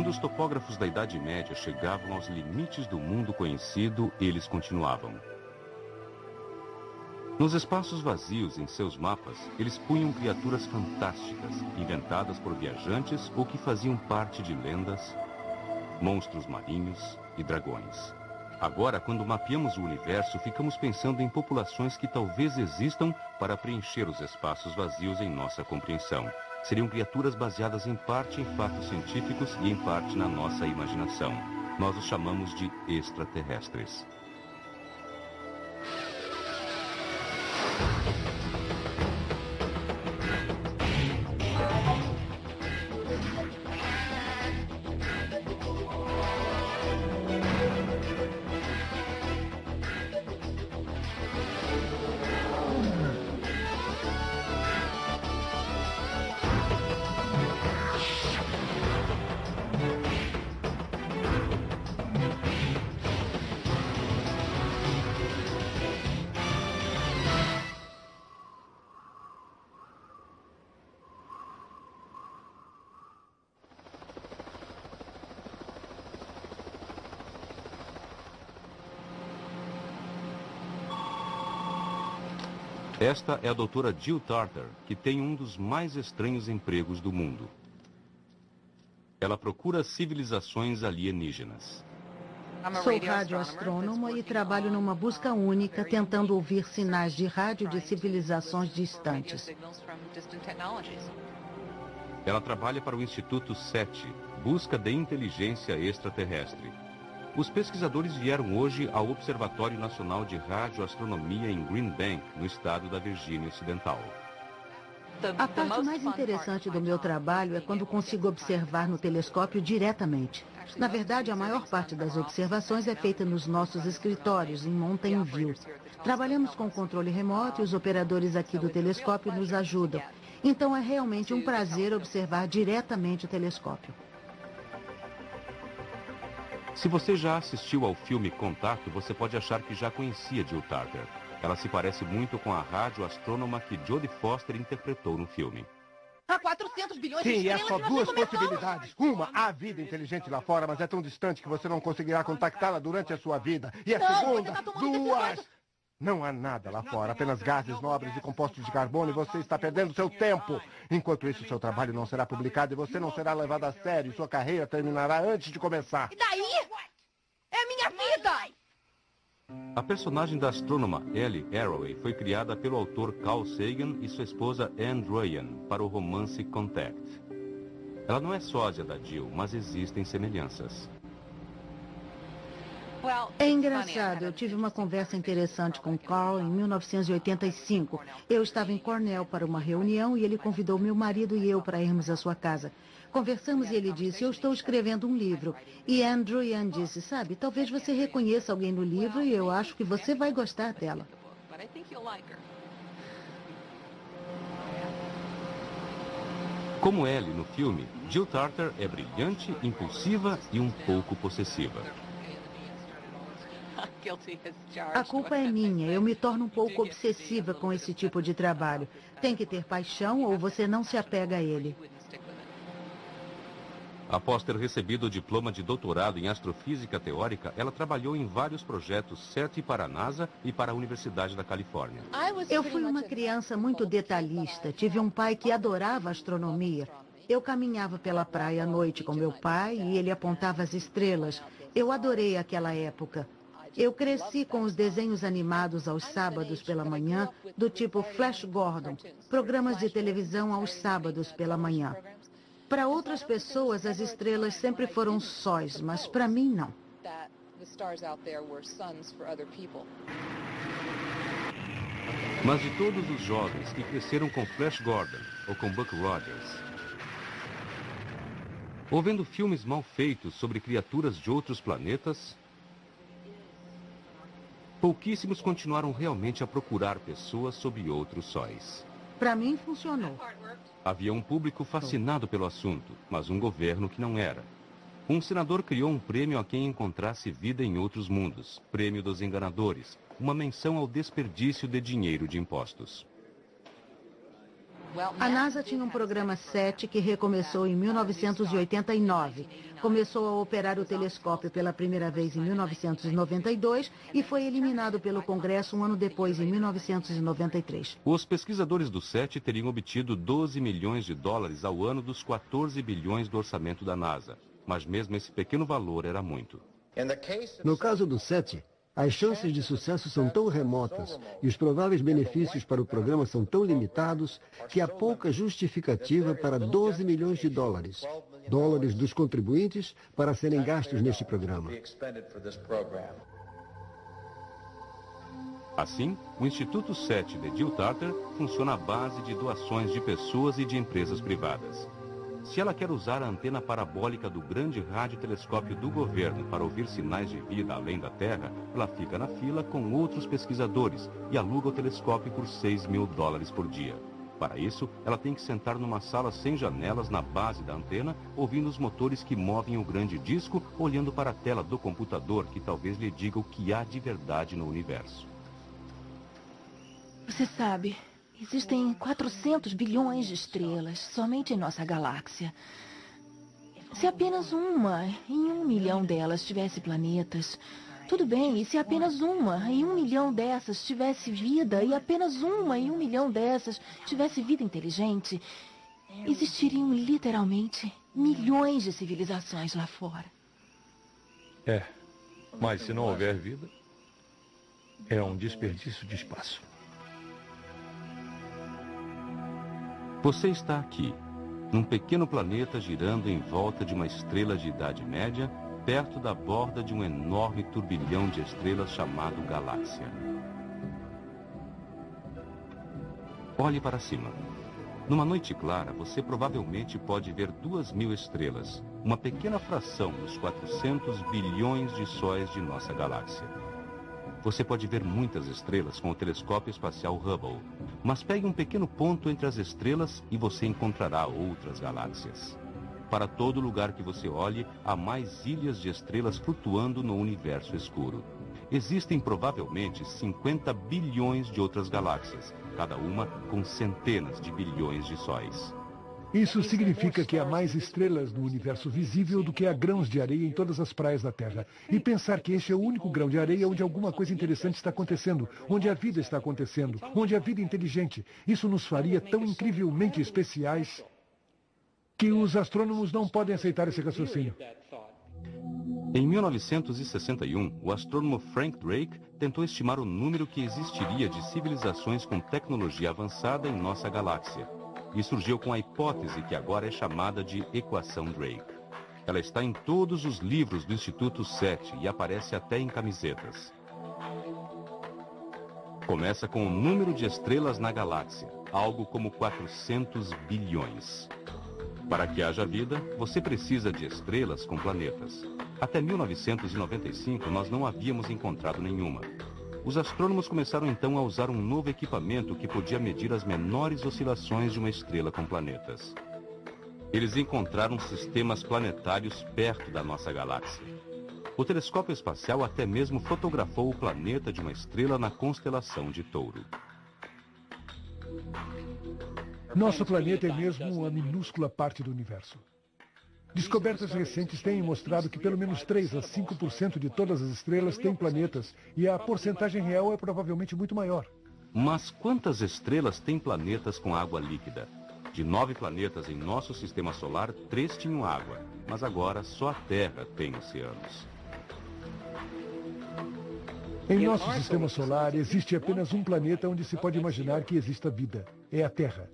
Quando os topógrafos da Idade Média chegavam aos limites do mundo conhecido, eles continuavam. Nos espaços vazios em seus mapas, eles punham criaturas fantásticas, inventadas por viajantes ou que faziam parte de lendas, monstros marinhos e dragões. Agora, quando mapeamos o universo, ficamos pensando em populações que talvez existam para preencher os espaços vazios em nossa compreensão. Seriam criaturas baseadas em parte em fatos científicos e em parte na nossa imaginação. Nós os chamamos de extraterrestres. Esta é a doutora Jill Tarter, que tem um dos mais estranhos empregos do mundo. Ela procura civilizações alienígenas. Sou radioastrônoma e trabalho numa busca única, tentando ouvir sinais de rádio de civilizações distantes. Ela trabalha para o Instituto SETI, Busca de Inteligência Extraterrestre. Os pesquisadores vieram hoje ao Observatório Nacional de Radioastronomia em Green Bank, no estado da Virgínia Ocidental. A parte mais interessante do meu trabalho é quando consigo observar no telescópio diretamente. Na verdade, a maior parte das observações é feita nos nossos escritórios, em Mountain View. Trabalhamos com controle remoto e os operadores aqui do telescópio nos ajudam. Então é realmente um prazer observar diretamente o telescópio. Se você já assistiu ao filme Contato, você pode achar que já conhecia Jill Tarter. Ela se parece muito com a radioastrônoma que Jodie Foster interpretou no filme. Há 400 bilhões de Sim, estrelas é só e nós duas nem começamos. possibilidades. Uma, há vida inteligente lá fora, mas é tão distante que você não conseguirá contactá-la durante a sua vida. E a Não, segunda, você tá tomando duas... decisões. Não há nada lá fora, apenas gases nobres e compostos de carbono, e você está perdendo seu tempo. Enquanto isso, seu trabalho não será publicado e você não será levado a sério. Sua carreira terminará antes de começar. E daí? É minha vida! A personagem da astrônoma Ellie Arroway foi criada pelo autor Carl Sagan e sua esposa Anne Druyan para o romance Contact. Ela não é sósia da Jill, mas existem semelhanças. É engraçado, eu tive uma conversa interessante com Carl em 1985. Eu estava em Cornell para uma reunião e ele convidou meu marido e eu para irmos à sua casa. Conversamos e ele disse, eu estou escrevendo um livro. E Andrew Ian disse, sabe, talvez você reconheça alguém no livro e eu acho que você vai gostar dela. Como Ellie no filme, Jill Tarter é brilhante, impulsiva e um pouco possessiva. A culpa é minha, eu me torno um pouco obsessiva com esse tipo de trabalho. Tem que ter paixão ou você não se apega a ele. Após ter recebido o diploma de doutorado em astrofísica teórica, ela trabalhou em vários projetos SETI para a NASA e para a Universidade da Califórnia. Eu fui uma criança muito detalhista. Tive um pai que adorava astronomia. Eu caminhava pela praia à noite com meu pai e ele apontava as estrelas. Eu adorei aquela época. Eu cresci com os desenhos animados aos sábados pela manhã, do tipo Flash Gordon, programas de televisão aos sábados pela manhã. Para outras pessoas, as estrelas sempre foram sóis, mas para mim, não. Mas de todos os jovens que cresceram com Flash Gordon ou com Buck Rogers, ou vendo filmes mal feitos sobre criaturas de outros planetas, pouquíssimos continuaram realmente a procurar pessoas sob outros sóis. Para mim, funcionou. Havia um público fascinado pelo assunto, mas um governo que não era. Um senador criou um prêmio a quem encontrasse vida em outros mundos, Prêmio dos Enganadores, uma menção ao desperdício de dinheiro de impostos. A NASA tinha um programa 7 que recomeçou em 1989. Começou a operar o telescópio pela primeira vez em 1992 e foi eliminado pelo Congresso um ano depois, em 1993. Os pesquisadores do SET teriam obtido 12 milhões de dólares ao ano dos 14 bilhões do orçamento da NASA. Mas mesmo esse pequeno valor era muito. No caso do SET, as chances de sucesso são tão remotas e os prováveis benefícios para o programa são tão limitados que há pouca justificativa para 12 milhões de dólares dos contribuintes para serem gastos neste programa. Assim, o Instituto SET de Jill Tarter funciona à base de doações de pessoas e de empresas privadas. Se ela quer usar a antena parabólica do grande radiotelescópio do governo para ouvir sinais de vida além da Terra, ela fica na fila com outros pesquisadores e aluga o telescópio por $6 mil por dia. Para isso, ela tem que sentar numa sala sem janelas na base da antena, ouvindo os motores que movem o grande disco, olhando para a tela do computador que talvez lhe diga o que há de verdade no universo. Você sabe, existem 400 bilhões de estrelas somente em nossa galáxia. Se apenas uma em 1 milhão delas tivesse planetas, tudo bem, e se apenas uma em 1 milhão dessas tivesse vida, e apenas uma em 1 milhão dessas tivesse vida inteligente, existiriam literalmente milhões de civilizações lá fora. Mas se não houver vida, é um desperdício de espaço. Você está aqui, num pequeno planeta girando em volta de uma estrela de idade média, perto da borda de um enorme turbilhão de estrelas chamado galáxia. Olhe para cima. Numa noite clara, você provavelmente pode ver 2.000 estrelas, uma pequena fração dos 400 bilhões de sóis de nossa galáxia. Você pode ver muitas estrelas com o telescópio espacial Hubble, mas pegue um pequeno ponto entre as estrelas e você encontrará outras galáxias. Para todo lugar que você olhe, há mais ilhas de estrelas flutuando no universo escuro. Existem provavelmente 50 bilhões de outras galáxias, cada uma com centenas de bilhões de sóis. Isso significa que há mais estrelas no universo visível do que há grãos de areia em todas as praias da Terra. E pensar que este é o único grão de areia onde alguma coisa interessante está acontecendo, onde a vida está acontecendo, onde a vida é inteligente. Isso nos faria tão incrivelmente especiais que os astrônomos não podem aceitar esse raciocínio. Em 1961, o astrônomo Frank Drake tentou estimar o número que existiria de civilizações com tecnologia avançada em nossa galáxia. E surgiu com a hipótese que agora é chamada de Equação Drake. Ela está em todos os livros do Instituto SET e aparece até em camisetas. Começa com o número de estrelas na galáxia, algo como 400 bilhões. Para que haja vida, você precisa de estrelas com planetas. Até 1995, nós não havíamos encontrado nenhuma. Os astrônomos começaram então a usar um novo equipamento que podia medir as menores oscilações de uma estrela com planetas. Eles encontraram sistemas planetários perto da nossa galáxia. O telescópio espacial até mesmo fotografou o planeta de uma estrela na constelação de Touro. Nosso planeta é mesmo uma minúscula parte do universo. Descobertas recentes têm mostrado que pelo menos 3 a 5% de todas as estrelas têm planetas, e a porcentagem real é provavelmente muito maior. Mas quantas estrelas têm planetas com água líquida? De 9 planetas em nosso sistema solar, 3 tinham água, mas agora só a Terra tem oceanos. Em nosso sistema solar, existe apenas um planeta onde se pode imaginar que exista vida. É a Terra.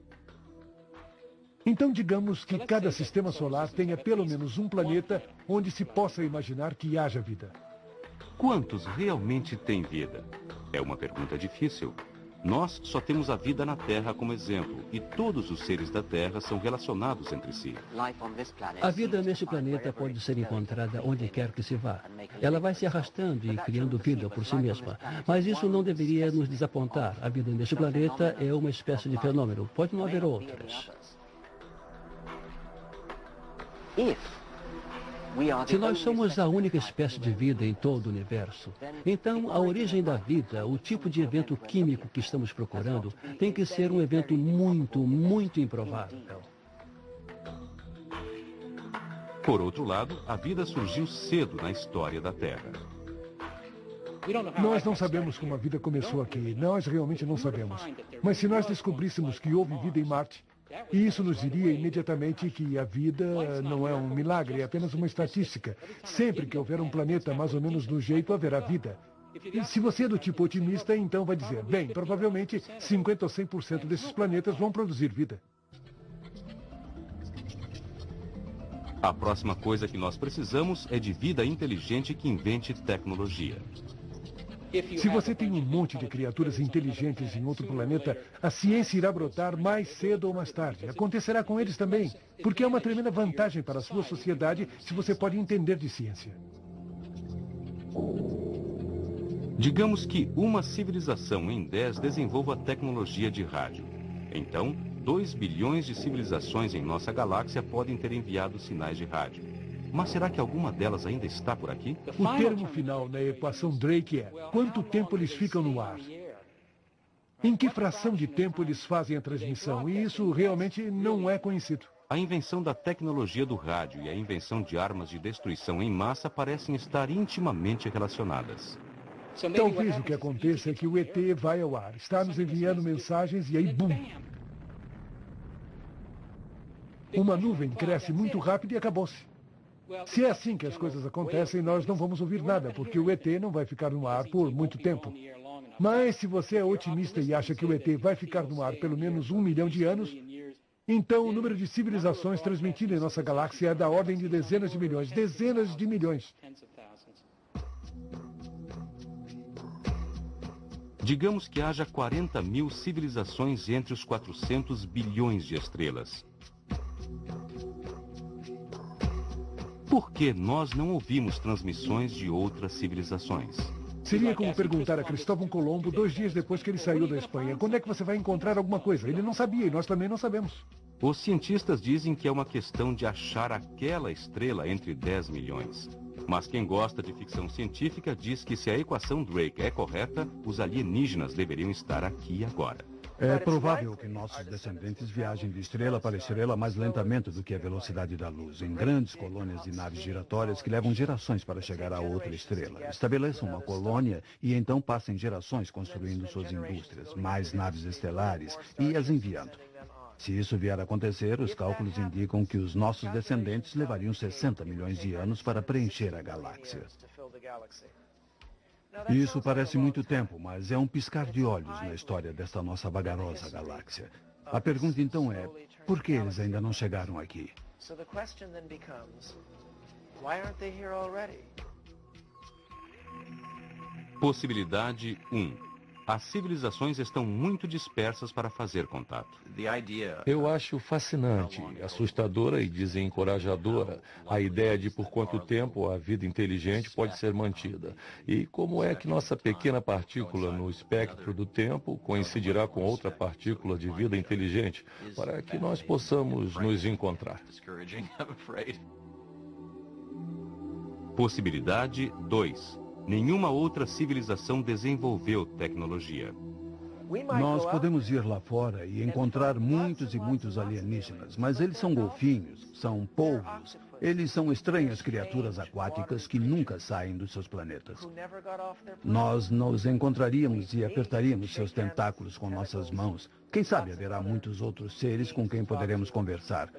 Então, digamos que cada sistema solar tenha pelo menos um planeta onde se possa imaginar que haja vida. Quantos realmente têm vida? É uma pergunta difícil. Nós só temos a vida na Terra como exemplo, e todos os seres da Terra são relacionados entre si. A vida neste planeta pode ser encontrada onde quer que se vá. Ela vai se arrastando e criando vida por si mesma. Mas isso não deveria nos desapontar. A vida neste planeta é uma espécie de fenômeno. Pode não haver outras. Se nós somos a única espécie de vida em todo o universo, então a origem da vida, o tipo de evento químico que estamos procurando, tem que ser um evento muito, muito improvável. Por outro lado, a vida surgiu cedo na história da Terra. Nós não sabemos como a vida começou aqui. Nós realmente não sabemos. Mas se nós descobríssemos que houve vida em Marte, isso nos diria imediatamente que a vida não é um milagre, é apenas uma estatística. Sempre que houver um planeta mais ou menos do jeito, haverá vida. E se você é do tipo otimista, então vai dizer, bem, provavelmente 50 ou 100% desses planetas vão produzir vida. A próxima coisa que nós precisamos é de vida inteligente que invente tecnologia. Se você tem um monte de criaturas inteligentes em outro planeta, a ciência irá brotar mais cedo ou mais tarde. Acontecerá com eles também, porque é uma tremenda vantagem para a sua sociedade se você pode entender de ciência. Digamos que uma civilização em 10 desenvolva tecnologia de rádio. Então, 2 bilhões de civilizações em nossa galáxia podem ter enviado sinais de rádio. Mas será que alguma delas ainda está por aqui? O termo final na equação Drake é quanto tempo eles ficam no ar. Em que fração de tempo eles fazem a transmissão? E isso realmente não é conhecido. A invenção da tecnologia do rádio e a invenção de armas de destruição em massa parecem estar intimamente relacionadas. Talvez o que aconteça é que o ET vai ao ar, está nos enviando mensagens e aí, bum! Uma nuvem cresce muito rápido e acabou-se. Se é assim que as coisas acontecem, nós não vamos ouvir nada, porque o ET não vai ficar no ar por muito tempo. Mas se você é otimista e acha que o ET vai ficar no ar pelo menos 1 milhão de anos, então o número de civilizações transmitidas em nossa galáxia é da ordem de dezenas de milhões. Dezenas de milhões. Digamos que haja 40 mil civilizações entre os 400 bilhões de estrelas. Por que nós não ouvimos transmissões de outras civilizações? Seria como perguntar a Cristóvão Colombo 2 dias depois que ele saiu da Espanha, quando é que você vai encontrar alguma coisa? Ele não sabia e nós também não sabemos. Os cientistas dizem que é uma questão de achar aquela estrela entre 10 milhões. Mas quem gosta de ficção científica diz que se a equação Drake é correta, os alienígenas deveriam estar aqui agora. É provável que nossos descendentes viajem de estrela para estrela mais lentamente do que a velocidade da luz, em grandes colônias de naves giratórias que levam gerações para chegar a outra estrela. Estabeleçam uma colônia e então passem gerações construindo suas indústrias, mais naves estelares e as enviando. Se isso vier a acontecer, os cálculos indicam que os nossos descendentes levariam 60 milhões de anos para preencher a galáxia. Isso parece muito tempo, mas é um piscar de olhos na história desta nossa vagarosa galáxia. A pergunta então é, por que eles ainda não chegaram aqui? Possibilidade 1. As civilizações estão muito dispersas para fazer contato. Eu acho fascinante, assustadora e desencorajadora a ideia de por quanto tempo a vida inteligente pode ser mantida. E como é que nossa pequena partícula no espectro do tempo coincidirá com outra partícula de vida inteligente para que nós possamos nos encontrar. Possibilidade 2. Nenhuma outra civilização desenvolveu tecnologia. Nós podemos ir lá fora e encontrar muitos e muitos alienígenas, mas eles são golfinhos, são polvos, eles são estranhas criaturas aquáticas que nunca saem dos seus planetas. Nós nos encontraríamos e apertaríamos seus tentáculos com nossas mãos. Quem sabe haverá muitos outros seres com quem poderemos conversar.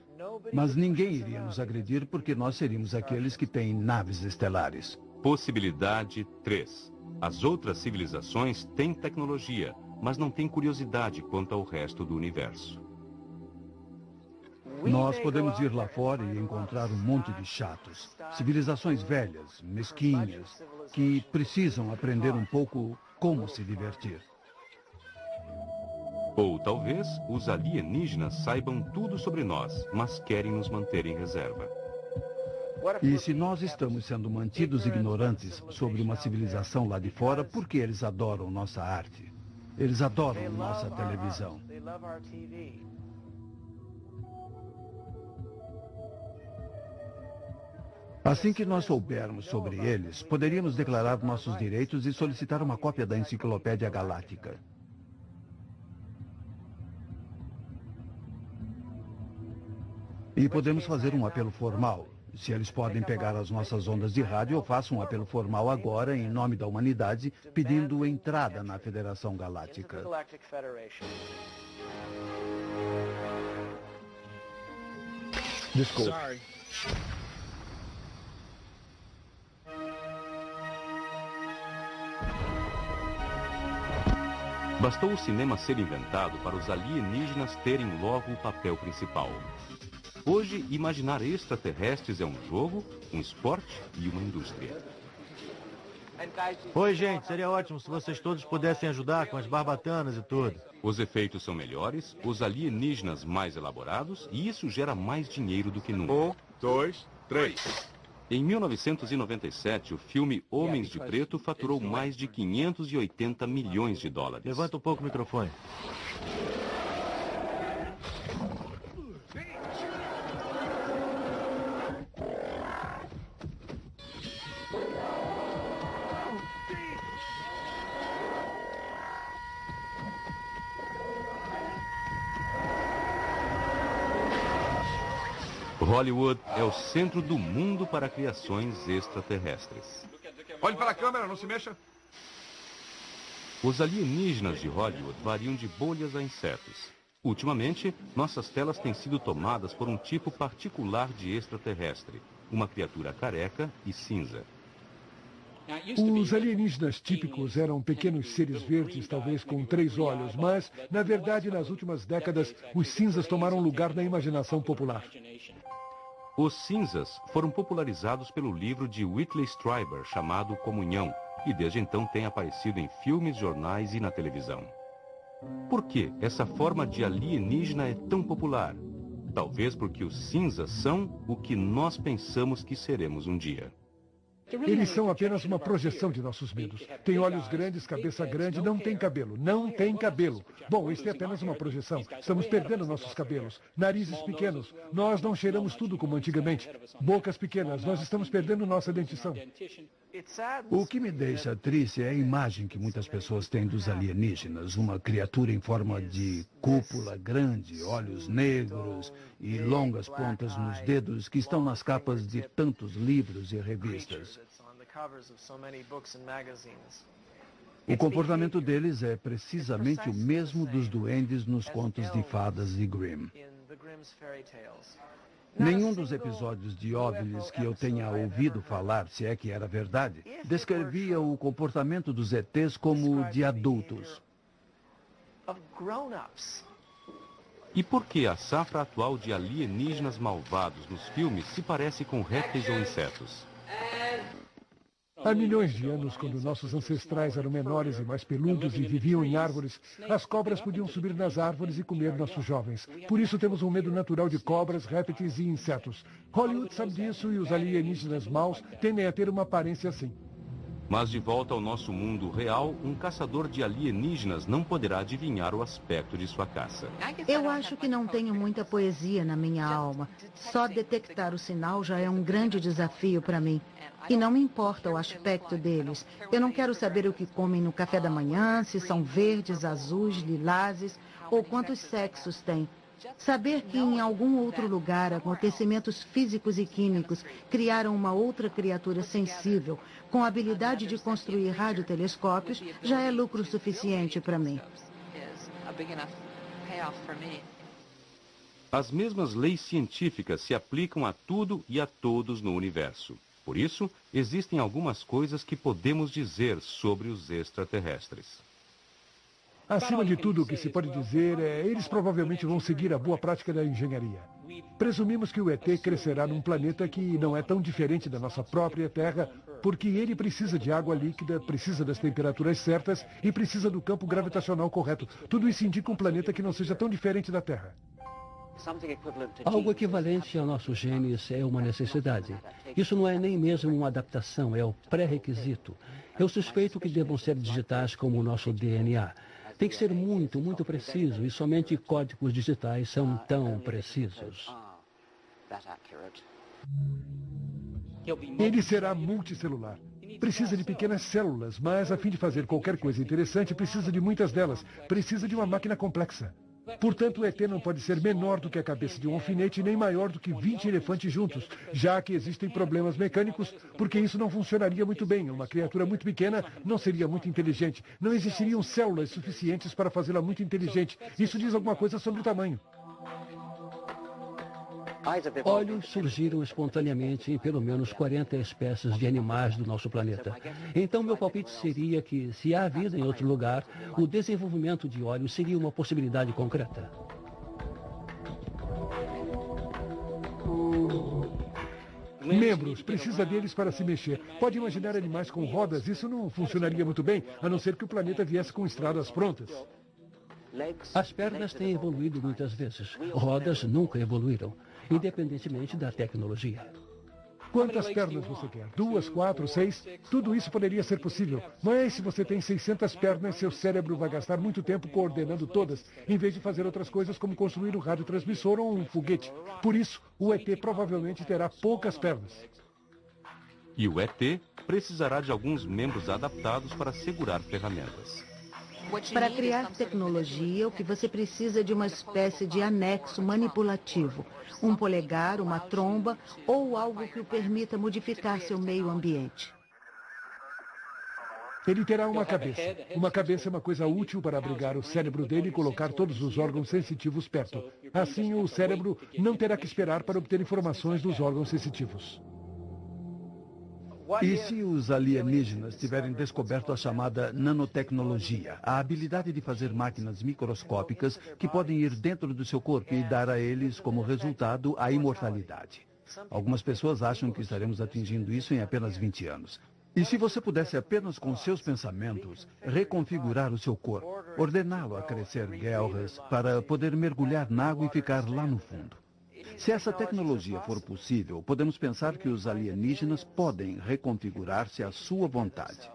Mas ninguém iria nos agredir porque nós seríamos aqueles que têm naves estelares. Possibilidade 3. As outras civilizações têm tecnologia, mas não têm curiosidade quanto ao resto do universo. Nós podemos ir lá fora e encontrar um monte de chatos, civilizações velhas, mesquinhas, que precisam aprender um pouco como se divertir. Ou talvez os alienígenas saibam tudo sobre nós, mas querem nos manter em reserva. E se nós estamos sendo mantidos ignorantes sobre uma civilização lá de fora, por que eles adoram nossa arte? Eles adoram nossa televisão. Assim que nós soubermos sobre eles, poderíamos declarar nossos direitos e solicitar uma cópia da Enciclopédia Galáctica. E podemos fazer um apelo formal. Se eles podem pegar as nossas ondas de rádio, eu faço um apelo formal agora, em nome da humanidade, pedindo entrada na Federação Galáctica. Desculpe. Bastou o cinema ser inventado para os alienígenas terem logo o papel principal. Hoje, imaginar extraterrestres é um jogo, um esporte e uma indústria. Oi, gente. Seria ótimo se vocês todos pudessem ajudar com as barbatanas e tudo. Os efeitos são melhores, os alienígenas mais elaborados e isso gera mais dinheiro do que nunca. 1, 2, 3. Em 1997, o filme Homens de Preto faturou mais de 580 milhões de dólares. Levanta um pouco o microfone. Hollywood é o centro do mundo para criações extraterrestres. Olhe para a câmera, não se mexa. Os alienígenas de Hollywood variam de bolhas a insetos. Ultimamente, nossas telas têm sido tomadas por um tipo particular de extraterrestre, uma criatura careca e cinza. Os alienígenas típicos eram pequenos seres verdes, talvez com 3 olhos, mas, na verdade, nas últimas décadas, os cinzas tomaram lugar na imaginação popular. Os cinzas foram popularizados pelo livro de Whitley Strieber, chamado Comunhão, e desde então têm aparecido em filmes, jornais e na televisão. Por que essa forma de alienígena é tão popular? Talvez porque os cinzas são o que nós pensamos que seremos um dia. Eles são apenas uma projeção de nossos medos. Tem olhos grandes, cabeça grande, não tem cabelo. Não tem cabelo. Bom, isso é apenas uma projeção. Estamos perdendo nossos cabelos. Narizes pequenos. Nós não cheiramos tudo como antigamente. Bocas pequenas. Nós estamos perdendo nossa dentição. O que me deixa triste é a imagem que muitas pessoas têm dos alienígenas. Uma criatura em forma de cúpula grande, olhos negros e longas pontas nos dedos que estão nas capas de tantos livros e revistas. O comportamento deles é precisamente o mesmo dos duendes nos contos de fadas de Grimm. Nenhum dos episódios de OVNIs que eu tenha ouvido falar, se é que era verdade, descrevia o comportamento dos ETs como de adultos. E por que a safra atual de alienígenas malvados nos filmes se parece com répteis ou insetos? Há milhões de anos, quando nossos ancestrais eram menores e mais peludos e viviam em árvores, as cobras podiam subir nas árvores e comer nossos jovens. Por isso temos um medo natural de cobras, répteis e insetos. Hollywood sabe disso e os alienígenas maus tendem a ter uma aparência assim. Mas de volta ao nosso mundo real, um caçador de alienígenas não poderá adivinhar o aspecto de sua caça. Eu acho que não tenho muita poesia na minha alma. Só detectar o sinal já é um grande desafio para mim. E não me importa o aspecto deles. Eu não quero saber o que comem no café da manhã, se são verdes, azuis, lilazes ou quantos sexos têm. Saber que em algum outro lugar acontecimentos físicos e químicos criaram uma outra criatura sensível com a habilidade de construir radiotelescópios já é lucro suficiente para mim. As mesmas leis científicas se aplicam a tudo e a todos no universo. Por isso, existem algumas coisas que podemos dizer sobre os extraterrestres. Acima de tudo, o que se pode dizer é eles provavelmente vão seguir a boa prática da engenharia. Presumimos que o ET crescerá num planeta que não é tão diferente da nossa própria Terra, porque ele precisa de água líquida, precisa das temperaturas certas e precisa do campo gravitacional correto. Tudo isso indica um planeta que não seja tão diferente da Terra. Algo equivalente ao nosso genes é uma necessidade. Isso não é nem mesmo uma adaptação, é o pré-requisito. Eu suspeito que devam ser digitais como o nosso DNA. Tem que ser muito, muito preciso e somente códigos digitais são tão precisos. Ele será multicelular. Precisa de pequenas células, mas a fim de fazer qualquer coisa interessante, precisa de muitas delas. Precisa de uma máquina complexa. Portanto, o ET não pode ser menor do que a cabeça de um alfinete, nem maior do que 20 elefantes juntos, já que existem problemas mecânicos, porque isso não funcionaria muito bem. Uma criatura muito pequena não seria muito inteligente. Não existiriam células suficientes para fazê-la muito inteligente. Isso diz alguma coisa sobre o tamanho. Olhos surgiram espontaneamente em pelo menos 40 espécies de animais do nosso planeta. Então, meu palpite seria que, se há vida em outro lugar, o desenvolvimento de olhos seria uma possibilidade concreta. Membros, precisa deles para se mexer. Pode imaginar animais com rodas? Isso não funcionaria muito bem, a não ser que o planeta viesse com estradas prontas. As pernas têm evoluído muitas vezes. Rodas nunca evoluíram, independentemente da tecnologia. Quantas pernas você quer? 2, 4, 6? Tudo isso poderia ser possível. Mas se você tem 600 pernas, seu cérebro vai gastar muito tempo coordenando todas, em vez de fazer outras coisas como construir um radiotransmissor ou um foguete. Por isso, o ET provavelmente terá poucas pernas. E o ET precisará de alguns membros adaptados para segurar ferramentas. Para criar tecnologia, o que você precisa é de uma espécie de anexo manipulativo. Um polegar, uma tromba ou algo que o permita modificar seu meio ambiente. Ele terá uma cabeça. Uma cabeça é uma coisa útil para abrigar o cérebro dele e colocar todos os órgãos sensitivos perto. Assim, o cérebro não terá que esperar para obter informações dos órgãos sensitivos. E se os alienígenas tiverem descoberto a chamada nanotecnologia, a habilidade de fazer máquinas microscópicas que podem ir dentro do seu corpo e dar a eles como resultado a imortalidade? Algumas pessoas acham que estaremos atingindo isso em apenas 20 anos. E se você pudesse apenas com seus pensamentos reconfigurar o seu corpo, ordená-lo a crescer guelras para poder mergulhar na água e ficar lá no fundo? Se essa tecnologia for possível, podemos pensar que os alienígenas podem reconfigurar-se à sua vontade.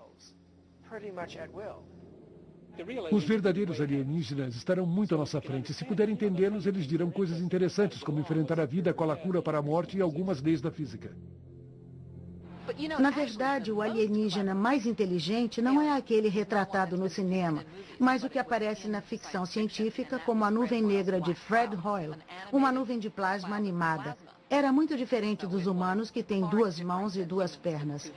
Os verdadeiros alienígenas estarão muito à nossa frente. Se puder entendê-los, eles dirão coisas interessantes, como enfrentar a vida, qual a cura para a morte e algumas leis da física. Na verdade, o alienígena mais inteligente não é aquele retratado no cinema, mas o que aparece na ficção científica como a nuvem negra de Fred Hoyle, uma nuvem de plasma animada. Era muito diferente dos humanos que têm 2 mãos e 2 pernas.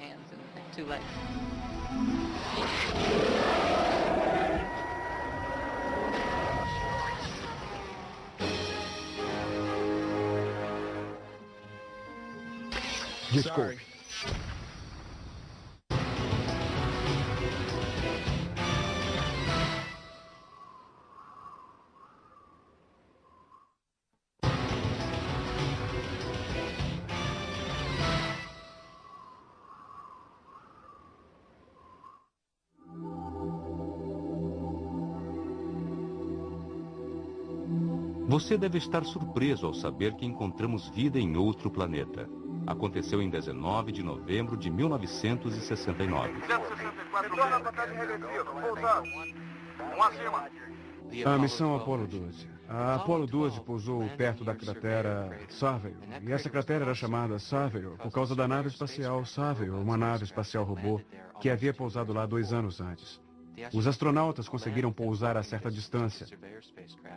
Desculpe. Você deve estar surpreso ao saber que encontramos vida em outro planeta. Aconteceu em 19 de novembro de 1969. 167, A missão Apollo 12. A Apollo 12 pousou perto da cratera Surveyor. E essa cratera era chamada Surveyor por causa da nave espacial Surveyor, uma nave espacial robô que havia pousado lá 2 anos antes. Os astronautas conseguiram pousar a certa distância,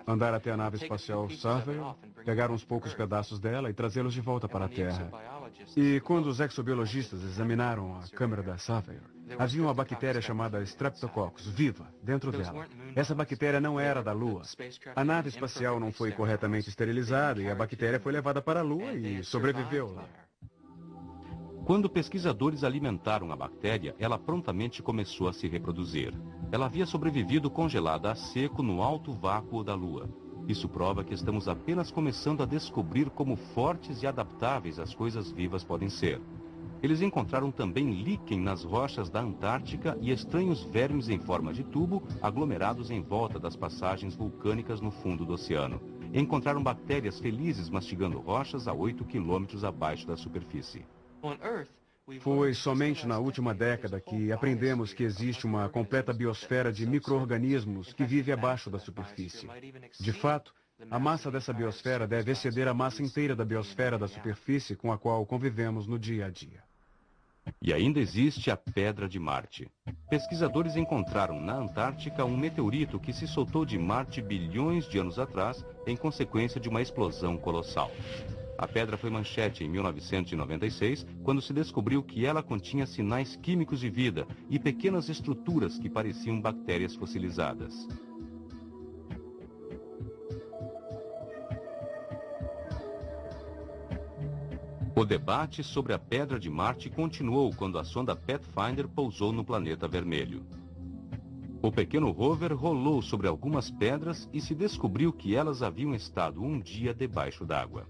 andar até a nave espacial Surveyor, pegar uns poucos pedaços dela e trazê-los de volta para a Terra. E quando os exobiologistas examinaram a câmera da Surveyor, havia uma bactéria chamada Streptococcus viva dentro dela. Essa bactéria não era da Lua. A nave espacial não foi corretamente esterilizada e a bactéria foi levada para a Lua e sobreviveu lá. Quando pesquisadores alimentaram a bactéria, ela prontamente começou a se reproduzir. Ela havia sobrevivido congelada a seco no alto vácuo da Lua. Isso prova que estamos apenas começando a descobrir como fortes e adaptáveis as coisas vivas podem ser. Eles encontraram também líquen nas rochas da Antártica e estranhos vermes em forma de tubo aglomerados em volta das passagens vulcânicas no fundo do oceano. Encontraram bactérias felizes mastigando rochas a 8 quilômetros abaixo da superfície. Foi somente na última década que aprendemos que existe uma completa biosfera de micro-organismos que vive abaixo da superfície. De fato, a massa dessa biosfera deve exceder a massa inteira da biosfera da superfície com a qual convivemos no dia a dia. E ainda existe a Pedra de Marte. Pesquisadores encontraram na Antártica um meteorito que se soltou de Marte bilhões de anos atrás em consequência de uma explosão colossal. A pedra foi manchete em 1996, quando se descobriu que ela continha sinais químicos de vida e pequenas estruturas que pareciam bactérias fossilizadas. O debate sobre a Pedra de Marte continuou quando a sonda Pathfinder pousou no planeta vermelho. O pequeno rover rolou sobre algumas pedras e se descobriu que elas haviam estado um dia debaixo d'água.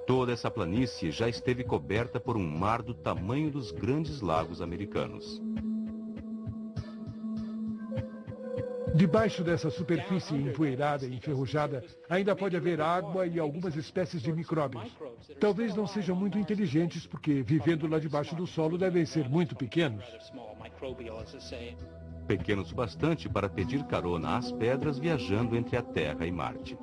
Toda essa planície já esteve coberta por um mar do tamanho dos grandes lagos americanos. Debaixo dessa superfície empoeirada e enferrujada, ainda pode haver água e algumas espécies de micróbios. Talvez não sejam muito inteligentes, porque vivendo lá debaixo do solo devem ser muito pequenos. Pequenos o bastante para pedir carona às pedras viajando entre a Terra e Marte.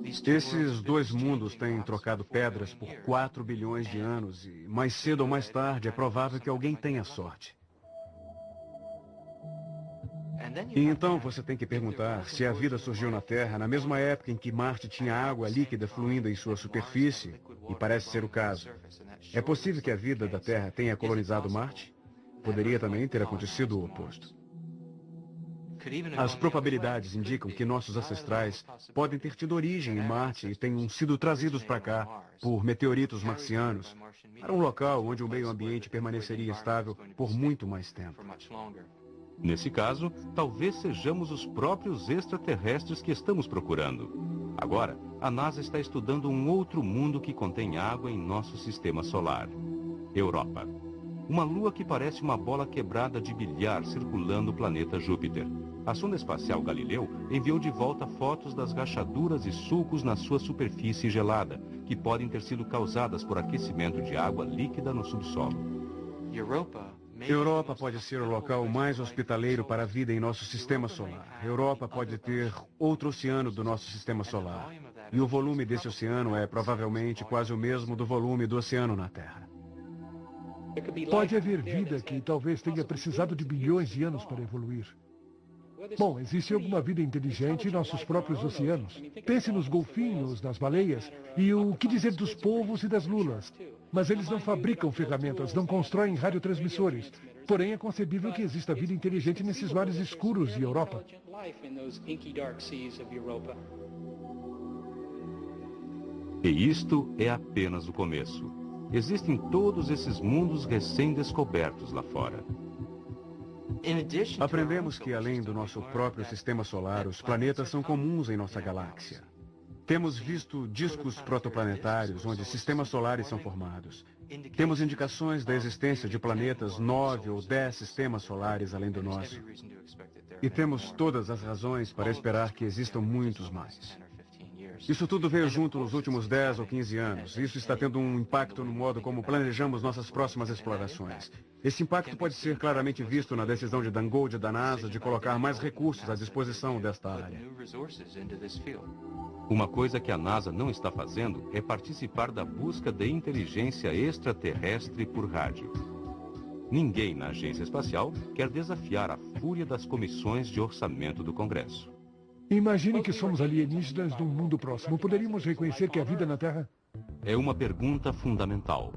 Esses dois mundos têm trocado pedras por 4 bilhões de anos e mais cedo ou mais tarde é provável que alguém tenha sorte. E então você tem que perguntar se a vida surgiu na Terra na mesma época em que Marte tinha água líquida fluindo em sua superfície, e parece ser o caso. É possível que a vida da Terra tenha colonizado Marte? Poderia também ter acontecido o oposto. As probabilidades indicam que nossos ancestrais podem ter tido origem em Marte e tenham sido trazidos para cá por meteoritos marcianos, para um local onde o meio ambiente permaneceria estável por muito mais tempo. Nesse caso, talvez sejamos os próprios extraterrestres que estamos procurando. Agora, a NASA está estudando um outro mundo que contém água em nosso sistema solar. Europa. Uma lua que parece uma bola quebrada de bilhar circulando o planeta Júpiter. A sonda espacial Galileu enviou de volta fotos das rachaduras e sulcos na sua superfície gelada, que podem ter sido causadas por aquecimento de água líquida no subsolo. Europa pode ser o local mais hospitaleiro para a vida em nosso sistema solar. Europa pode ter outro oceano do nosso sistema solar. E o volume desse oceano é provavelmente quase o mesmo do volume do oceano na Terra. Pode haver vida que talvez tenha precisado de bilhões de anos para evoluir. Bom, existe alguma vida inteligente em nossos próprios oceanos. Pense nos golfinhos, nas baleias, e o que dizer dos polvos e das lulas. Mas eles não fabricam ferramentas, não constroem radiotransmissores. Porém, é concebível que exista vida inteligente nesses mares escuros de Europa. E isto é apenas o começo. Existem todos esses mundos recém-descobertos lá fora. Aprendemos que, além do nosso próprio sistema solar, os planetas são comuns em nossa galáxia. Temos visto discos protoplanetários onde sistemas solares são formados. Temos indicações da existência de planetas 9 ou 10 sistemas solares além do nosso. E temos todas as razões para esperar que existam muitos mais. Isso tudo veio junto nos últimos 10 ou 15 anos. Isso está tendo um impacto no modo como planejamos nossas próximas explorações. Esse impacto pode ser claramente visto na decisão de Dan Gold da NASA de colocar mais recursos à disposição desta área. Uma coisa que a NASA não está fazendo é participar da busca de inteligência extraterrestre por rádio. Ninguém na agência espacial quer desafiar a fúria das comissões de orçamento do Congresso. Imagine que somos alienígenas de um mundo próximo. Poderíamos reconhecer que há vida na Terra? É uma pergunta fundamental.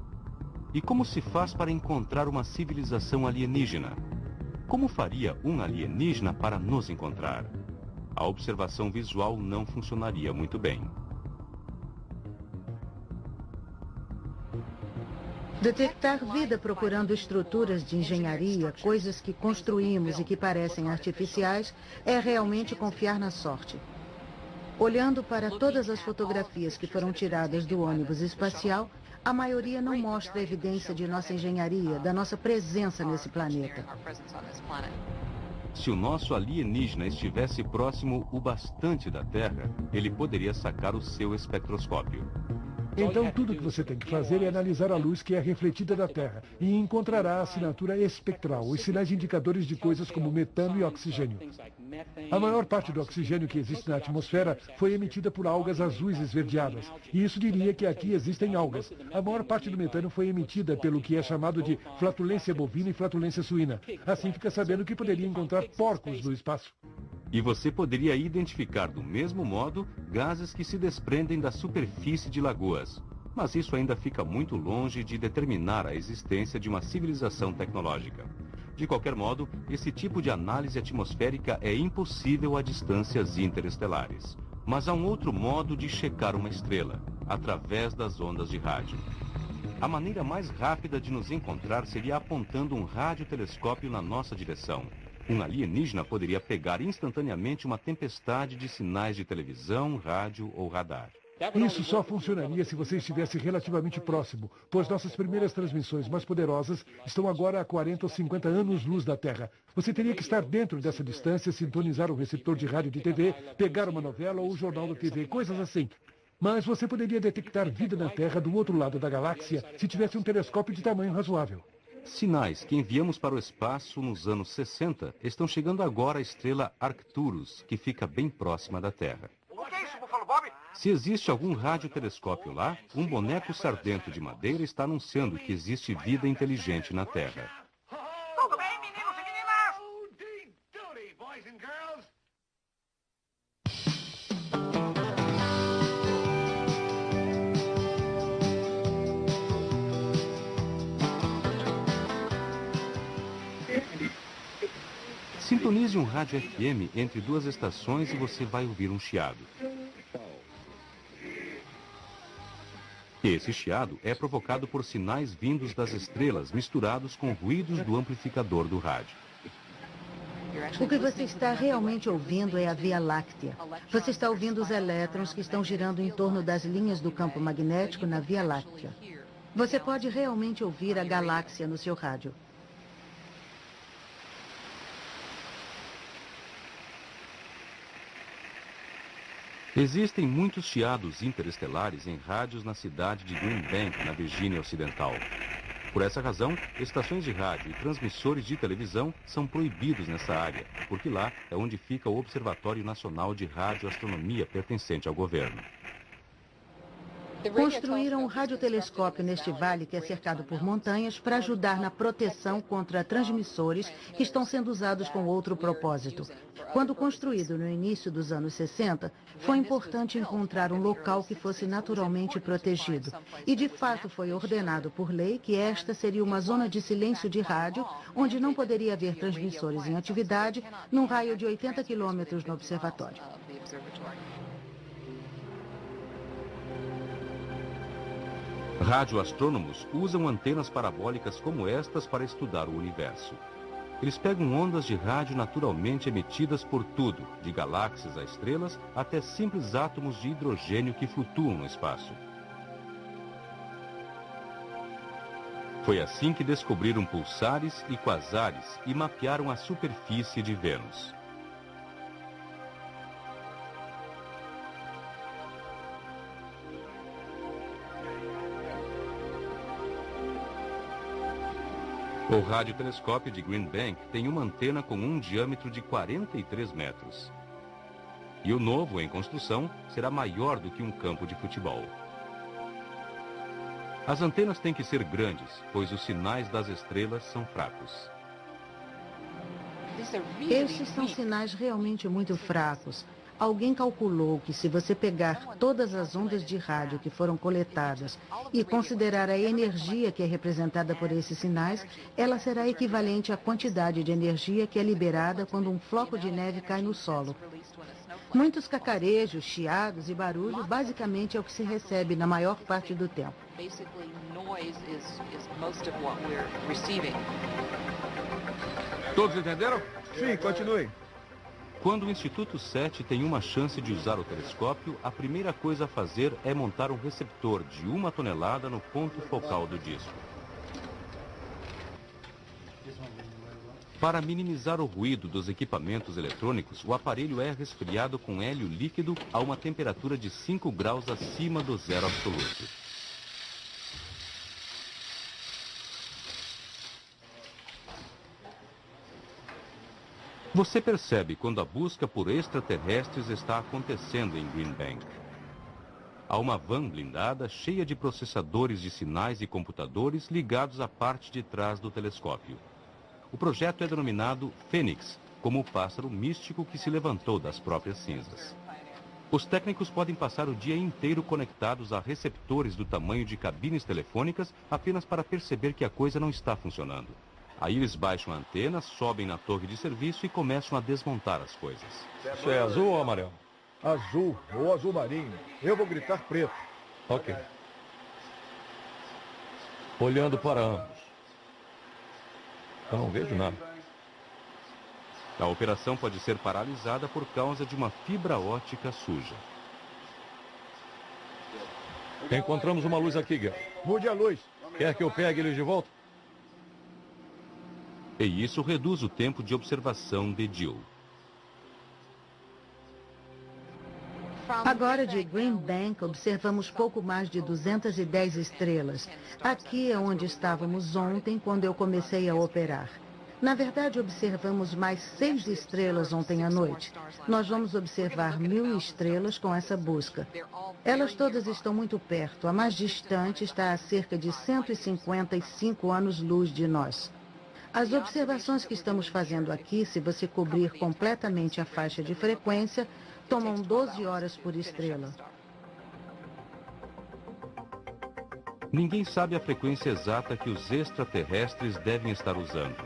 E como se faz para encontrar uma civilização alienígena? Como faria um alienígena para nos encontrar? A observação visual não funcionaria muito bem. Detectar vida procurando estruturas de engenharia, coisas que construímos e que parecem artificiais, é realmente confiar na sorte. Olhando para todas as fotografias que foram tiradas do ônibus espacial, a maioria não mostra evidência de nossa engenharia, da nossa presença nesse planeta. Se o nosso alienígena estivesse próximo o bastante da Terra, ele poderia sacar o seu espectroscópio. Então tudo que você tem que fazer é analisar a luz que é refletida da Terra e encontrará a assinatura espectral, os sinais indicadores de coisas como metano e oxigênio. A maior parte do oxigênio que existe na atmosfera foi emitida por algas azuis esverdeadas, e isso diria que aqui existem algas. A maior parte do metano foi emitida pelo que é chamado de flatulência bovina e flatulência suína. Assim fica sabendo que poderia encontrar porcos no espaço. E você poderia identificar do mesmo modo gases que se desprendem da superfície de lagoas. Mas isso ainda fica muito longe de determinar a existência de uma civilização tecnológica. De qualquer modo, esse tipo de análise atmosférica é impossível a distâncias interestelares. Mas há um outro modo de checar uma estrela, através das ondas de rádio. A maneira mais rápida de nos encontrar seria apontando um radiotelescópio na nossa direção. Um alienígena poderia pegar instantaneamente uma tempestade de sinais de televisão, rádio ou radar. Isso só funcionaria se você estivesse relativamente próximo, pois nossas primeiras transmissões mais poderosas estão agora a 40 ou 50 anos-luz da Terra. Você teria que estar dentro dessa distância, sintonizar um receptor de rádio de TV, pegar uma novela ou um jornal da TV, coisas assim. Mas você poderia detectar vida na Terra do outro lado da galáxia se tivesse um telescópio de tamanho razoável. Sinais que enviamos para o espaço nos anos 60 estão chegando agora à estrela Arcturus, que fica bem próxima da Terra. O que é isso, Buffalo Bob? Se existe algum radiotelescópio lá, um boneco sardento de madeira está anunciando que existe vida inteligente na Terra. Tudo bem, meninos e meninas? Sintonize um rádio FM entre duas estações e você vai ouvir um chiado. Esse chiado é provocado por sinais vindos das estrelas misturados com ruídos do amplificador do rádio. O que você está realmente ouvindo é a Via Láctea. Você está ouvindo os elétrons que estão girando em torno das linhas do campo magnético na Via Láctea. Você pode realmente ouvir a galáxia no seu rádio. Existem muitos chiados interestelares em rádios na cidade de Green Bank, na Virgínia Ocidental. Por essa razão, estações de rádio e transmissores de televisão são proibidos nessa área, porque lá é onde fica o Observatório Nacional de Radioastronomia pertencente ao governo. Construíram um radiotelescópio neste vale que é cercado por montanhas para ajudar na proteção contra transmissores que estão sendo usados com outro propósito. Quando construído no início dos anos 60, foi importante encontrar um local que fosse naturalmente protegido. E de fato foi ordenado por lei que esta seria uma zona de silêncio de rádio, onde não poderia haver transmissores em atividade, num raio de 80 quilômetros no observatório. Radioastrônomos usam antenas parabólicas como estas para estudar o universo. Eles pegam ondas de rádio naturalmente emitidas por tudo, de galáxias a estrelas até simples átomos de hidrogênio que flutuam no espaço. Foi assim que descobriram pulsares e quasares e mapearam a superfície de Vênus. O radiotelescópio de Green Bank tem uma antena com um diâmetro de 43 metros. E o novo, em construção, será maior do que um campo de futebol. As antenas têm que ser grandes, pois os sinais das estrelas são fracos. Esses são sinais realmente muito fracos. Alguém calculou que se você pegar todas as ondas de rádio que foram coletadas e considerar a energia que é representada por esses sinais, ela será equivalente à quantidade de energia que é liberada quando um floco de neve cai no solo. Muitos cacarejos, chiados e barulho basicamente é o que se recebe na maior parte do tempo. Todos entenderam? Sim, continue. Quando o Instituto SETI tem uma chance de usar o telescópio, a primeira coisa a fazer é montar um receptor de 1 tonelada no ponto focal do disco. Para minimizar o ruído dos equipamentos eletrônicos, o aparelho é resfriado com hélio líquido a uma temperatura de 5 graus acima do zero absoluto. Você percebe quando a busca por extraterrestres está acontecendo em Green Bank. Há uma van blindada cheia de processadores de sinais e computadores ligados à parte de trás do telescópio. O projeto é denominado Fênix, como o pássaro místico que se levantou das próprias cinzas. Os técnicos podem passar o dia inteiro conectados a receptores do tamanho de cabines telefônicas apenas para perceber que a coisa não está funcionando. Aí eles baixam a antena, sobem na torre de serviço e começam a desmontar as coisas. Isso é azul ou amarelo? Azul ou azul marinho. Eu vou gritar preto. Ok. Olhando para ambos. Eu não vejo nada. A operação pode ser paralisada por causa de uma fibra ótica suja. Encontramos uma luz aqui, Gary. Mude a luz. Quer que eu pegue eles de volta? E isso reduz o tempo de observação de Jill. Agora de Green Bank, observamos pouco mais de 210 estrelas. Aqui é onde estávamos ontem, quando eu comecei a operar. Na verdade, observamos mais 6 estrelas ontem à noite. Nós vamos observar 1000 estrelas com essa busca. Elas todas estão muito perto. A mais distante está a cerca de 155 anos-luz de nós. As observações que estamos fazendo aqui, se você cobrir completamente a faixa de frequência, tomam 12 horas por estrela. Ninguém sabe a frequência exata que os extraterrestres devem estar usando.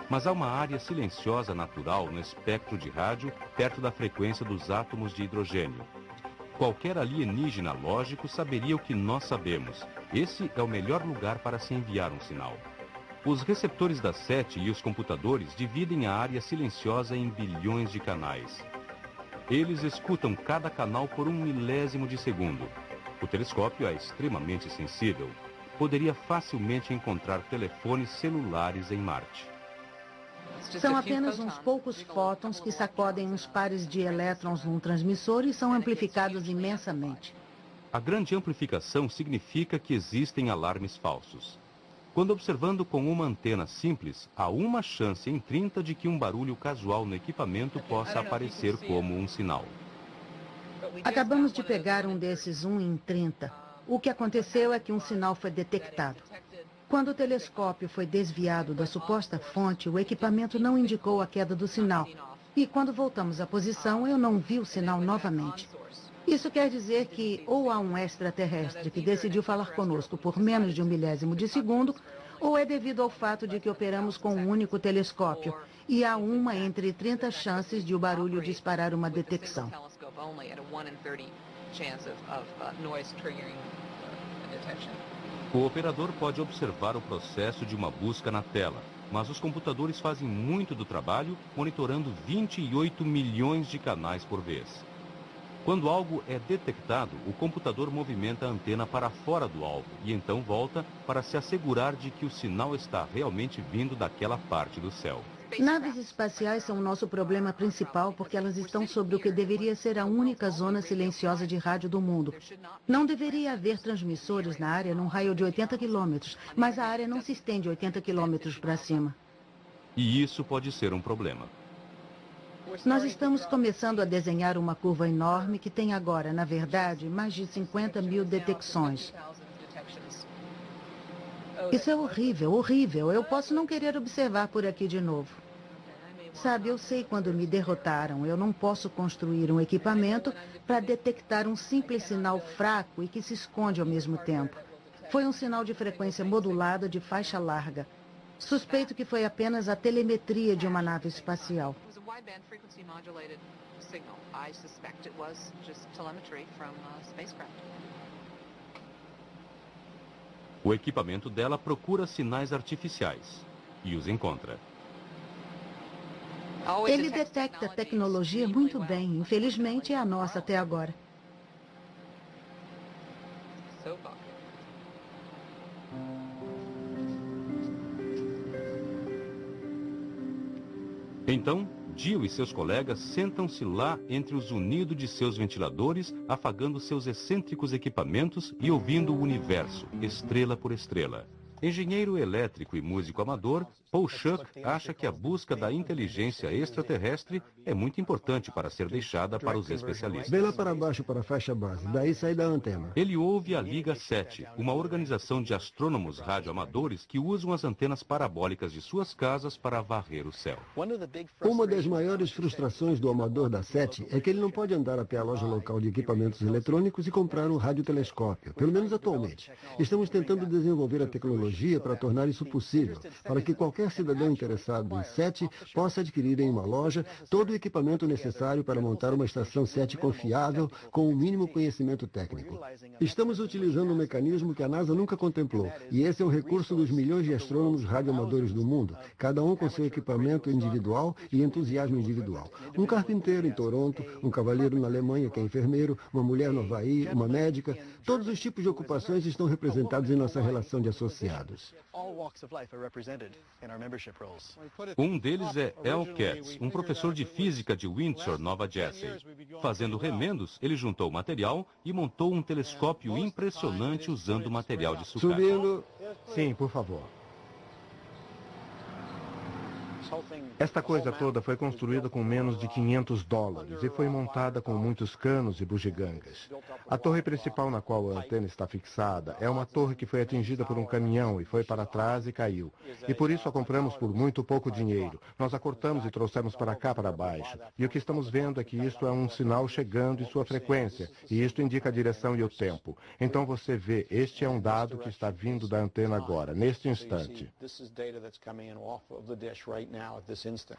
Mas há uma área silenciosa natural no espectro de rádio perto da frequência dos átomos de hidrogênio. Qualquer alienígena lógico saberia o que nós sabemos. Esse é o melhor lugar para se enviar um sinal. Os receptores da SETI e os computadores dividem a área silenciosa em bilhões de canais. Eles escutam cada canal por 1 milésimo de segundo. O telescópio é extremamente sensível. Poderia facilmente encontrar telefones celulares em Marte. São apenas uns poucos fótons que sacodem uns pares de elétrons num transmissor e são amplificados imensamente. A grande amplificação significa que existem alarmes falsos. Quando observando com uma antena simples, há uma chance em 30 de que um barulho casual no equipamento possa aparecer como um sinal. Acabamos de pegar um desses 1 em 30. O que aconteceu é que um sinal foi detectado. Quando o telescópio foi desviado da suposta fonte, o equipamento não indicou a queda do sinal. E quando voltamos à posição, eu não vi o sinal novamente. Isso quer dizer que ou há um extraterrestre que decidiu falar conosco por menos de 1 milésimo de segundo, ou é devido ao fato de que operamos com um único telescópio, e há uma entre 30 chances de o barulho disparar uma detecção. O operador pode observar o processo de uma busca na tela, mas os computadores fazem muito do trabalho, monitorando 28 milhões de canais por vez. Quando algo é detectado, o computador movimenta a antena para fora do alvo e então volta para se assegurar de que o sinal está realmente vindo daquela parte do céu. Naves espaciais são o nosso problema principal porque elas estão sobre o que deveria ser a única zona silenciosa de rádio do mundo. Não deveria haver transmissores na área num raio de 80 quilômetros, mas a área não se estende 80 quilômetros para cima. E isso pode ser um problema. Nós estamos começando a desenhar uma curva enorme que tem agora, na verdade, mais de 50 mil detecções. Isso é horrível, horrível. Eu posso não querer observar por aqui de novo. Sabe, eu sei quando me derrotaram. Eu não posso construir um equipamento para detectar um simples sinal fraco e que se esconde ao mesmo tempo. Foi um sinal de frequência modulada de faixa larga. Suspeito que foi apenas a telemetria de uma nave espacial. O equipamento dela procura sinais artificiais e os encontra. Ele detecta tecnologia muito bem. Infelizmente, é a nossa até agora. Então, Jill e seus colegas sentam-se lá entre o zunido de seus ventiladores, afagando seus excêntricos equipamentos e ouvindo o universo, estrela por estrela. Engenheiro elétrico e músico amador, Paul Schuck acha que a busca da inteligência extraterrestre é muito importante para ser deixada para os especialistas. Bem lá para baixo para a faixa base, daí sai da antena. Ele ouve a Liga 7, uma organização de astrônomos radioamadores que usam as antenas parabólicas de suas casas para varrer o céu. Uma das maiores frustrações do amador da 7 é que ele não pode andar até a loja local de equipamentos eletrônicos e comprar um radiotelescópio, pelo menos atualmente. Estamos tentando desenvolver a tecnologia para tornar isso possível, para que qualquer cidadão interessado em 7 possa adquirir em uma loja todo o equipamento necessário para montar uma estação 7 confiável com o mínimo conhecimento técnico. Estamos utilizando um mecanismo que a NASA nunca contemplou, e esse é o recurso dos milhões de astrônomos radioamadores do mundo, cada um com seu equipamento individual e entusiasmo individual. Um carpinteiro em Toronto, um cavalheiro na Alemanha que é enfermeiro, uma mulher no Havaí, uma médica. Todos os tipos de ocupações estão representados em nossa relação de associados. Um deles é Al Katz, um professor de física de Windsor, Nova Jersey. Fazendo remendos, ele juntou material e montou um telescópio impressionante usando material de sucata. Subindo. Sim, por favor. Esta coisa toda foi construída com menos de $500 e foi montada com muitos canos e bugigangas. A torre principal na qual a antena está fixada é uma torre que foi atingida por um caminhão e foi para trás e caiu. E por isso a compramos por muito pouco dinheiro. Nós a cortamos e trouxemos para cá para baixo. E o que estamos vendo é que isto é um sinal chegando e sua frequência. E isto indica a direção e o tempo. Então você vê, este é um dado que está vindo da antena agora, neste instante.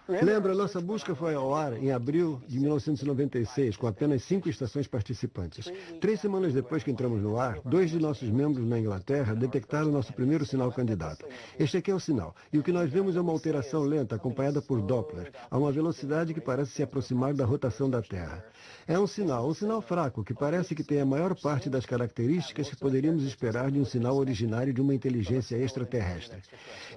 Lembra, nossa busca foi ao ar em abril de 1996, com apenas 5 estações participantes. 3 semanas depois que entramos no ar, 2 de nossos membros na Inglaterra detectaram nosso primeiro sinal candidato. Este aqui é o sinal, e o que nós vemos é uma alteração lenta, acompanhada por Doppler, a uma velocidade que parece se aproximar da rotação da Terra. É um sinal fraco, que parece que tem a maior parte das características que poderíamos esperar de um sinal originário de uma inteligência extraterrestre.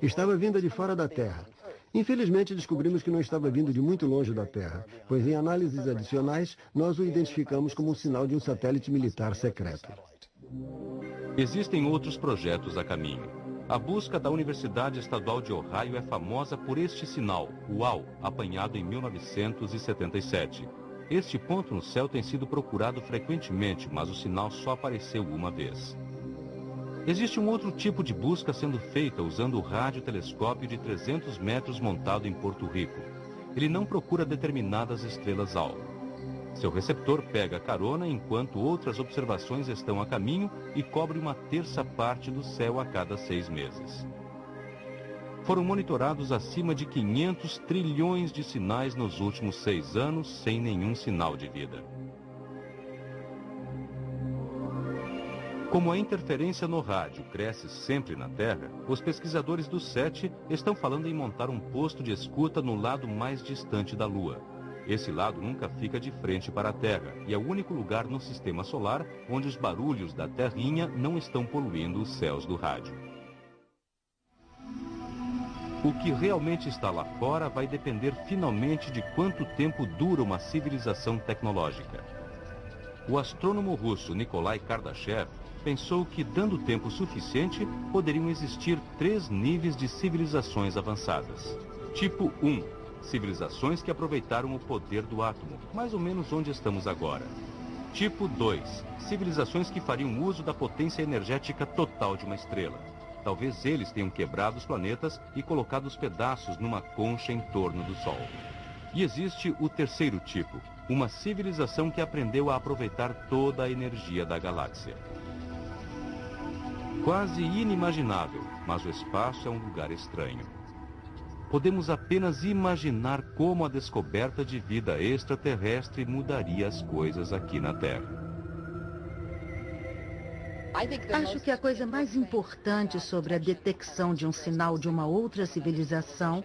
Estava vinda de fora da Terra. Infelizmente, descobrimos que não estava vindo de muito longe da Terra, pois em análises adicionais, nós o identificamos como um sinal de um satélite militar secreto. Existem outros projetos a caminho. A busca da Universidade Estadual de Ohio é famosa por este sinal, o UAU, apanhado em 1977. Este ponto no céu tem sido procurado frequentemente, mas o sinal só apareceu uma vez. Existe um outro tipo de busca sendo feita usando o radiotelescópio de 300 metros montado em Porto Rico. Ele não procura determinadas estrelas-alvo. Seu receptor pega carona enquanto outras observações estão a caminho e cobre 1/3 parte do céu a cada 6 meses. Foram monitorados acima de 500 trilhões de sinais nos últimos 6 anos, sem nenhum sinal de vida. Como a interferência no rádio cresce sempre na Terra, os pesquisadores do SETI estão falando em montar um posto de escuta no lado mais distante da Lua. Esse lado nunca fica de frente para a Terra e é o único lugar no sistema solar onde os barulhos da terrinha não estão poluindo os céus do rádio. O que realmente está lá fora vai depender finalmente de quanto tempo dura uma civilização tecnológica. O astrônomo russo Nikolai Kardashev pensou que, dando tempo suficiente, poderiam existir 3 níveis de civilizações avançadas. Tipo 1, civilizações que aproveitaram o poder do átomo, mais ou menos onde estamos agora. Tipo 2, civilizações que fariam uso da potência energética total de uma estrela. Talvez eles tenham quebrado os planetas e colocado os pedaços numa concha em torno do Sol. E existe o terceiro tipo, uma civilização que aprendeu a aproveitar toda a energia da galáxia. Quase inimaginável, mas o espaço é um lugar estranho. Podemos apenas imaginar como a descoberta de vida extraterrestre mudaria as coisas aqui na Terra. Acho que a coisa mais importante sobre a detecção de um sinal de uma outra civilização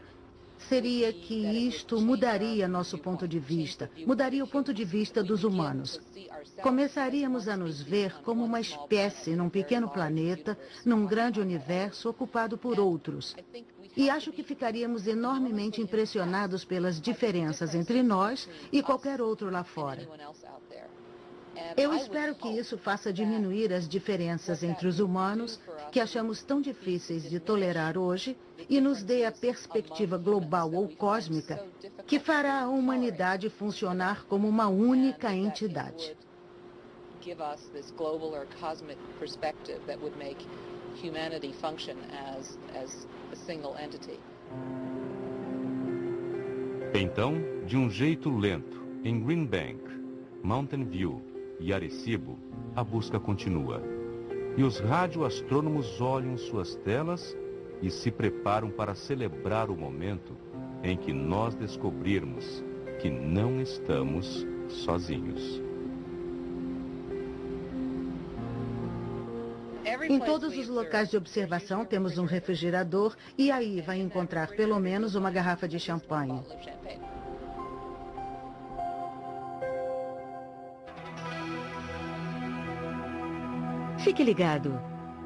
seria que isto mudaria nosso ponto de vista, mudaria o ponto de vista dos humanos. Começaríamos a nos ver como uma espécie num pequeno planeta, num grande universo ocupado por outros. E acho que ficaríamos enormemente impressionados pelas diferenças entre nós e qualquer outro lá fora. Eu espero que isso faça diminuir as diferenças entre os humanos, que achamos tão difíceis de tolerar hoje, e nos dê a perspectiva global ou cósmica que fará a humanidade funcionar como uma única entidade. Give us this global or cosmic perspective that would make humanity function as a single entity. Então, de um jeito lento, em Green Bank, Mountain View e Arecibo, a busca continua. E os radioastrônomos olham suas telas e se preparam para celebrar o momento em que nós descobrirmos que não estamos sozinhos. Em todos os locais de observação temos um refrigerador e aí vai encontrar pelo menos uma garrafa de champanhe. Fique ligado.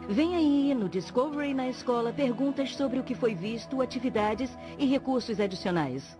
Vem aí no Discovery na Escola perguntas sobre o que foi visto, atividades e recursos adicionais.